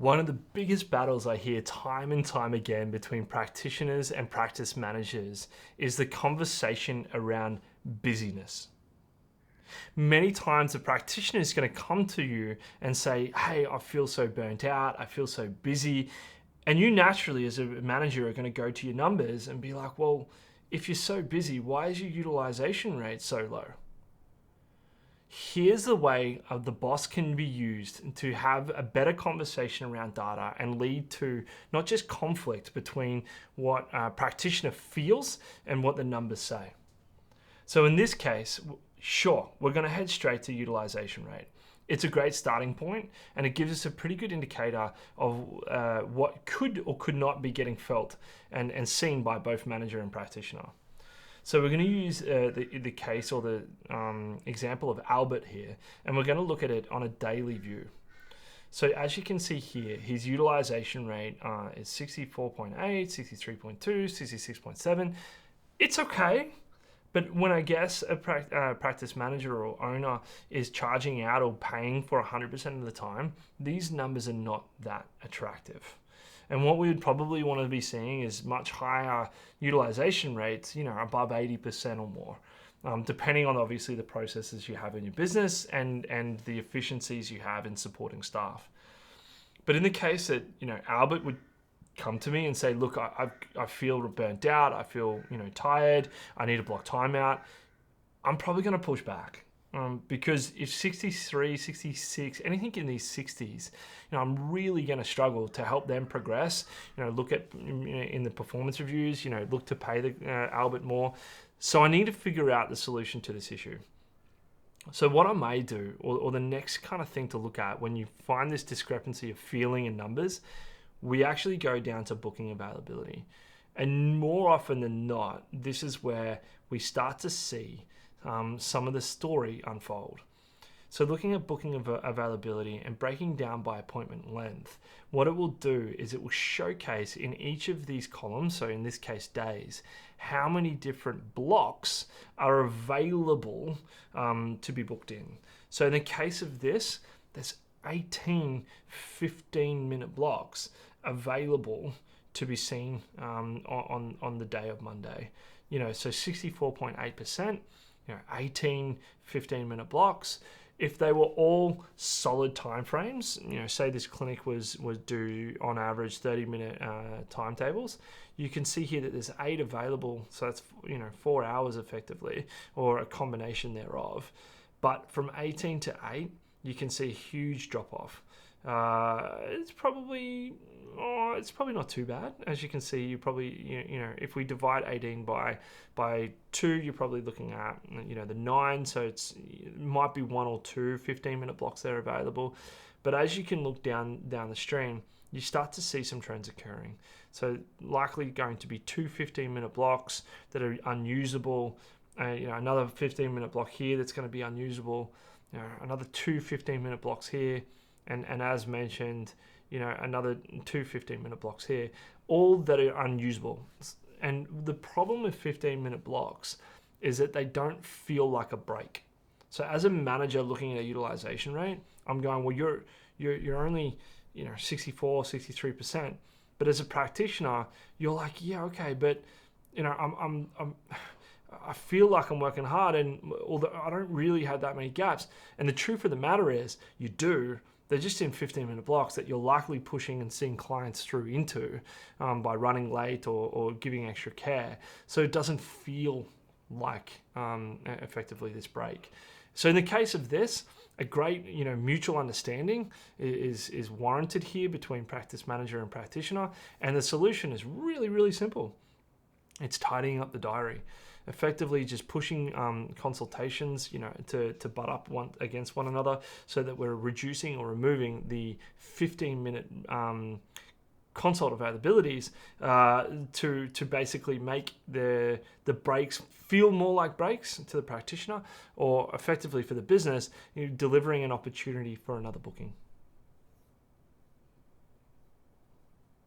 One of the biggest battles I hear time and time again between practitioners and practice managers is the conversation around busyness. Many times the practitioner is going to come to you and say, hey, I feel so burnt out, I feel so busy. And you naturally, as a manager, are going to go to your numbers and be like, well, if you're so busy, why is your utilization rate so low? Here's the way TheBOS can be used to have a better conversation around data and lead to not just conflict between what a practitioner feels and what the numbers say. So in this case, sure, we're going to head straight to utilization rate. It's a great starting point, and it gives us a pretty good indicator of what could or could not be getting felt and seen by both manager and practitioner. So we're going to use the case or the example of Albert here, and we're going to look at it on a daily view. So as you can see here, his utilization rate is 64.8, 63.2, 66.7. It's okay. But when I guess a practice manager or owner is charging out or paying for 100% of the time, these numbers are not that attractive. And what we would probably want to be seeing is much higher utilization rates, above 80% or more, depending on obviously the processes you have in your business and the efficiencies you have in supporting staff. But in the case that, Albert would come to me and say, look, I feel burnt out, I feel, tired, I need to block time out, I'm probably going to push back. Because if 63, 66, anything in these 60s, I'm really going to struggle to help them progress. Look at in the performance reviews, look to pay the Albert more. So I need to figure out the solution to this issue. So what I may do, or the next kind of thing to look at when you find this discrepancy of feeling and numbers, we actually go down to booking availability. And more often than not, this is where we start to see some of the story unfold. So looking at booking availability and breaking down by appointment length, what it will do is it will showcase in each of these columns, so in this case days, how many different blocks are available to be booked in. So in the case of this, there's 18 15-minute blocks available to be seen on the day of Monday. So 64.8%, 18 15-minute blocks. If they were all solid timeframes, say this clinic was due on average 30-minute timetables, you can see here that there's 8 available, so that's 4 hours effectively, or a combination thereof. But from 18 to 8, you can see a huge drop off. It's probably not too bad. As you can see, you probably, if we divide 18 by 2, you're probably looking at, the 9. So it might be 1 or 2 15-minute blocks that are available. But as you can look down the stream, you start to see some trends occurring. So likely going to be 2 15-minute blocks that are unusable. Another 15-minute block here that's going to be unusable. Another 2 15-minute blocks here. And as mentioned, another 2 15-minute blocks here, all that are unusable. And the problem with 15-minute blocks is that they don't feel like a break. So as a manager looking at a utilization rate, I'm going, well, you're only 64, 63%. But as a practitioner, you're like, yeah, okay, but I feel like I'm working hard, and although I don't really have that many gaps. And the truth of the matter is, you do. They're just in 15-minute blocks that you're likely pushing and seeing clients through into by running late or giving extra care. So it doesn't feel like effectively this break. So in the case of this, a great mutual understanding is warranted here between practice manager and practitioner. And the solution is really, really simple. It's tidying up the diary. Effectively just pushing consultations, to butt up against one another, so that we're reducing or removing the 15-minute consult availabilities to basically make the breaks feel more like breaks to the practitioner, or effectively for the business, delivering an opportunity for another booking.